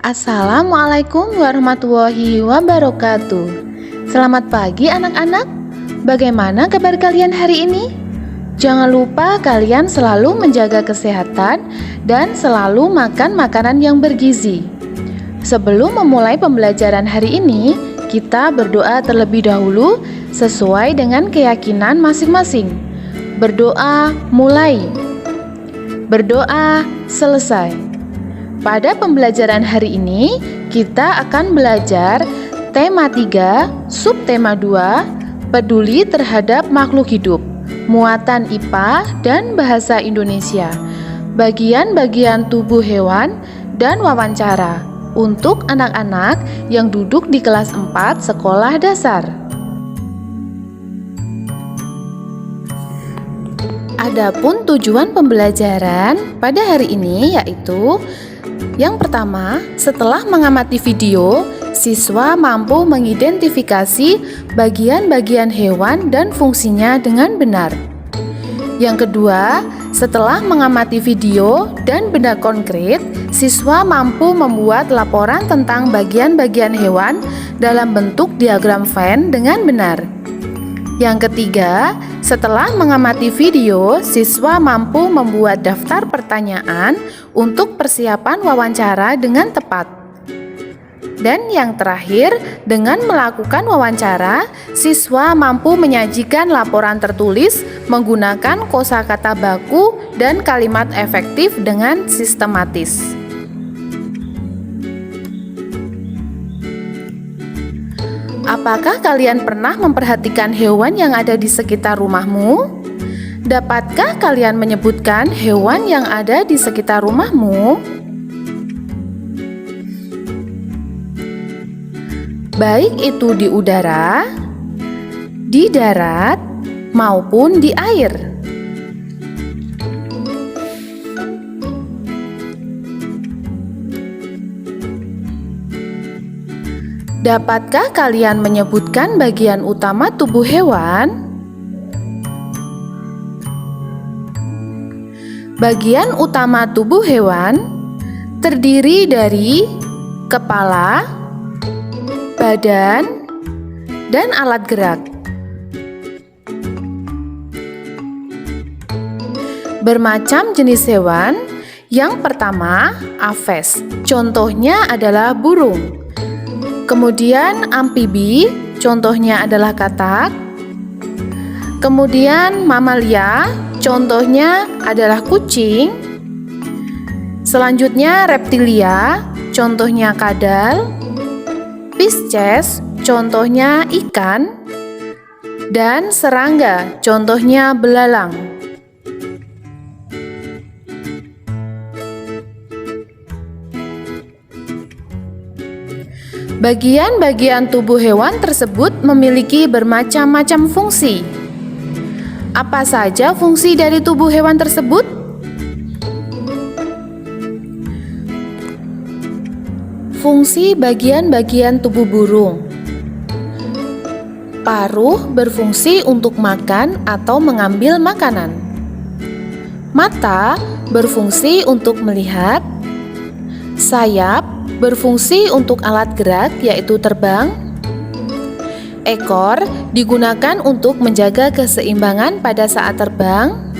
Assalamualaikum warahmatullahi wabarakatuh. Selamat pagi anak-anak. Bagaimana kabar kalian hari ini? Jangan lupa kalian selalu menjaga kesehatan dan selalu makan makanan yang bergizi. Sebelum memulai pembelajaran hari ini, kita berdoa terlebih dahulu sesuai dengan keyakinan masing-masing. Berdoa mulai. Berdoa selesai. Pada pembelajaran hari ini, kita akan belajar tema 3, subtema 2, peduli terhadap makhluk hidup, muatan IPA dan bahasa Indonesia, bagian-bagian tubuh hewan, dan wawancara untuk anak-anak yang duduk di kelas 4 sekolah dasar. Adapun tujuan pembelajaran pada hari ini yaitu yang pertama, setelah mengamati video, siswa mampu mengidentifikasi bagian-bagian hewan dan fungsinya dengan benar. Yang kedua, setelah mengamati video dan benda konkret, siswa mampu membuat laporan tentang bagian-bagian hewan dalam bentuk diagram Venn dengan benar. Yang ketiga, setelah mengamati video, siswa mampu membuat daftar pertanyaan untuk persiapan wawancara dengan tepat. Dan yang terakhir, dengan melakukan wawancara, siswa mampu menyajikan laporan tertulis menggunakan kosakata baku dan kalimat efektif dengan sistematis. Apakah kalian pernah memperhatikan hewan yang ada di sekitar rumahmu? Dapatkah kalian menyebutkan hewan yang ada di sekitar rumahmu? Baik itu di udara, di darat, maupun di air. Dapatkah kalian menyebutkan bagian utama tubuh hewan? Bagian utama tubuh hewan terdiri dari kepala, badan, dan alat gerak. Bermacam jenis hewan. Yang pertama, aves. Contohnya adalah burung. Kemudian amfibi, contohnya adalah katak. Kemudian mamalia, contohnya adalah kucing. Selanjutnya reptilia, contohnya kadal. Pisces, contohnya ikan. Dan serangga, contohnya belalang. Bagian-bagian tubuh hewan tersebut memiliki bermacam-macam fungsi. Apa saja fungsi dari tubuh hewan tersebut? Fungsi bagian-bagian tubuh burung. Paruh berfungsi untuk makan atau mengambil makanan. Mata berfungsi untuk melihat. Sayap berfungsi untuk alat gerak yaitu terbang. Ekor digunakan untuk menjaga keseimbangan pada saat terbang.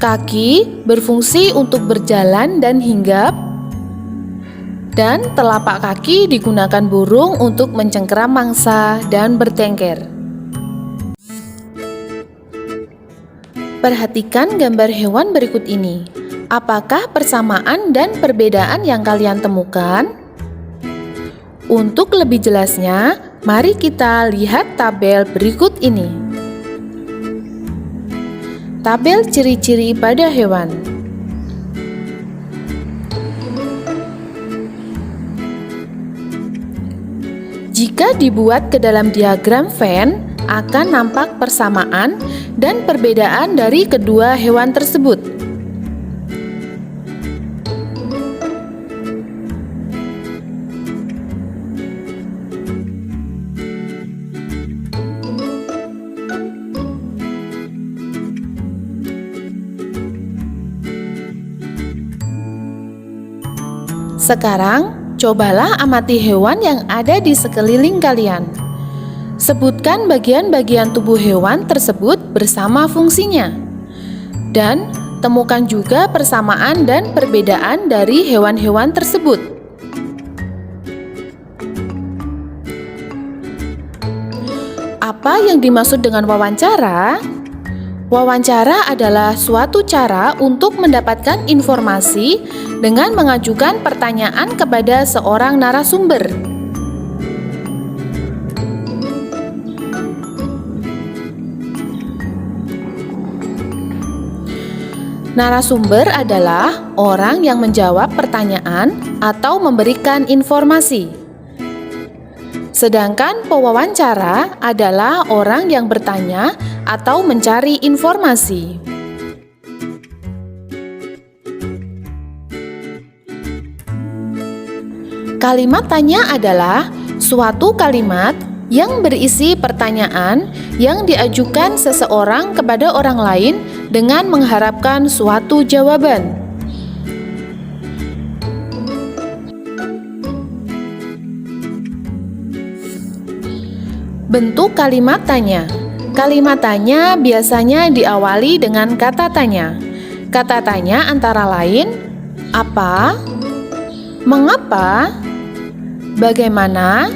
Kaki berfungsi untuk berjalan dan hinggap. Dan telapak kaki digunakan burung untuk mencengkeram mangsa dan bertengger. Perhatikan gambar hewan berikut ini. Apakah persamaan dan perbedaan yang kalian temukan? Untuk lebih jelasnya, mari kita lihat tabel berikut ini. Tabel ciri-ciri pada hewan. Jika dibuat ke dalam diagram Venn, akan nampak persamaan dan perbedaan dari kedua hewan tersebut. Sekarang, cobalah amati hewan yang ada di sekeliling kalian. Sebutkan bagian-bagian tubuh hewan tersebut bersama fungsinya. Dan temukan juga persamaan dan perbedaan dari hewan-hewan tersebut. Apa yang dimaksud dengan wawancara? Wawancara adalah suatu cara untuk mendapatkan informasi dengan mengajukan pertanyaan kepada seorang narasumber. Narasumber adalah orang yang menjawab pertanyaan atau memberikan informasi. Sedangkan pewawancara adalah orang yang bertanya atau mencari informasi. Kalimat tanya adalah suatu kalimat yang berisi pertanyaan yang diajukan seseorang kepada orang lain dengan mengharapkan suatu jawaban. Bentuk kalimat tanya. Kalimat tanya biasanya diawali dengan kata tanya. Kata tanya antara lain apa, mengapa, bagaimana,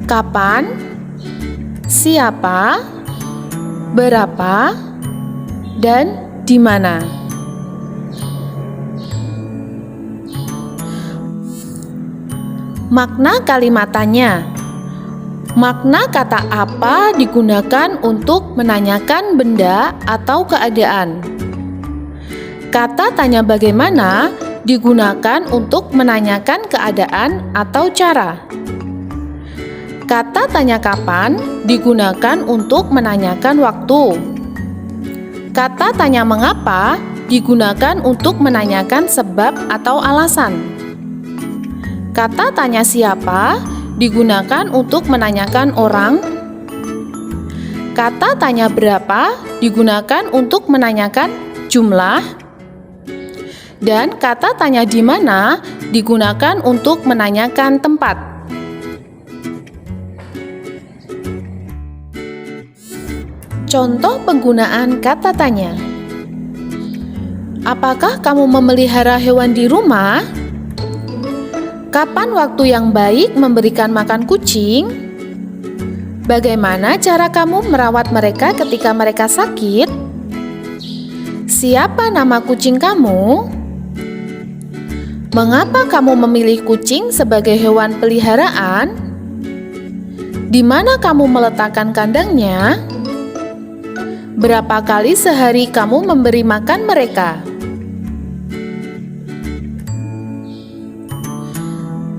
kapan, siapa, berapa, dan di mana. Makna kalimat tanya. Makna kata apa digunakan untuk menanyakan benda atau keadaan. Kata tanya bagaimana digunakan untuk menanyakan keadaan atau cara. Kata tanya kapan digunakan untuk menanyakan waktu. Kata tanya mengapa digunakan untuk menanyakan sebab atau alasan. Kata tanya siapa digunakan untuk menanyakan orang. Kata tanya berapa digunakan untuk menanyakan jumlah. Dan kata tanya di mana digunakan untuk menanyakan tempat. Contoh penggunaan kata tanya. Apakah kamu memelihara hewan di rumah? Kapan waktu yang baik memberikan makan kucing? Bagaimana cara kamu merawat mereka ketika mereka sakit? Siapa nama kucing kamu? Mengapa kamu memilih kucing sebagai hewan peliharaan? Di mana kamu meletakkan kandangnya? Berapa kali sehari kamu memberi makan mereka?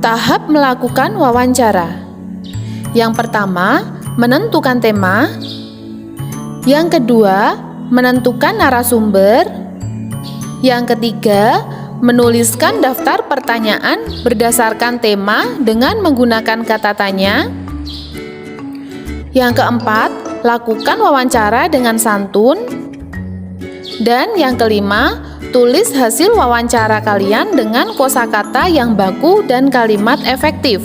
Tahap melakukan wawancara. Yang pertama, menentukan tema. Yang kedua, menentukan narasumber. Yang ketiga, menuliskan daftar pertanyaan berdasarkan tema dengan menggunakan kata tanya. Yang keempat, lakukan wawancara dengan santun. Dan yang kelima, tulis hasil wawancara kalian dengan kosakata yang baku dan kalimat efektif.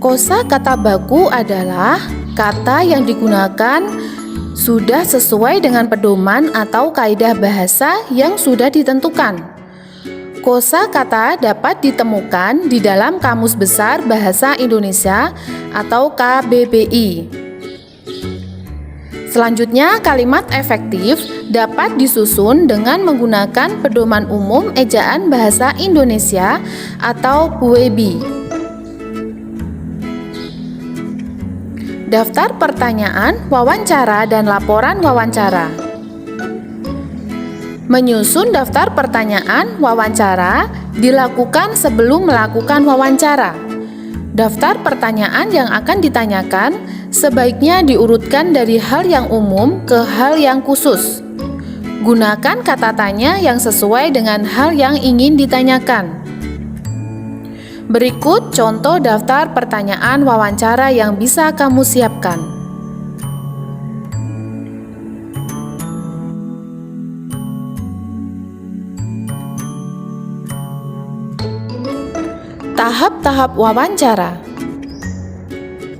Kosakata baku adalah kata yang digunakan sudah sesuai dengan pedoman atau kaidah bahasa yang sudah ditentukan. Kosakata dapat ditemukan di dalam Kamus Besar Bahasa Indonesia atau KBBI. Selanjutnya, kalimat efektif dapat disusun dengan menggunakan Pedoman Umum Ejaan Bahasa Indonesia atau PUEBI. Daftar pertanyaan, wawancara, dan laporan wawancara. Menyusun daftar pertanyaan wawancara dilakukan sebelum melakukan wawancara. Daftar pertanyaan yang akan ditanyakan sebaiknya diurutkan dari hal yang umum ke hal yang khusus. Gunakan kata tanya yang sesuai dengan hal yang ingin ditanyakan. Berikut contoh daftar pertanyaan wawancara yang bisa kamu siapkan. Tahap-tahap wawancara.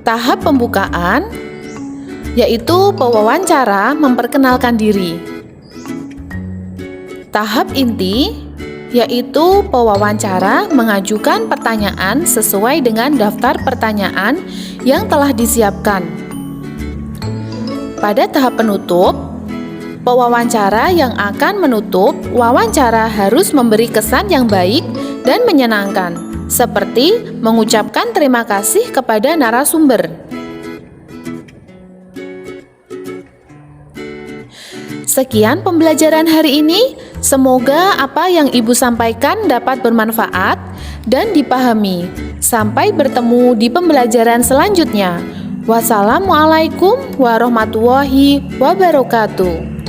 Tahap pembukaan, yaitu pewawancara memperkenalkan diri. Tahap inti, yaitu pewawancara mengajukan pertanyaan sesuai dengan daftar pertanyaan yang telah disiapkan. Pada tahap penutup, pewawancara yang akan menutup wawancara harus memberi kesan yang baik dan menyenangkan, seperti mengucapkan terima kasih kepada narasumber. Sekian pembelajaran hari ini. Semoga apa yang Ibu sampaikan dapat bermanfaat dan dipahami. Sampai bertemu di pembelajaran selanjutnya. Wassalamualaikum warahmatullahi wabarakatuh.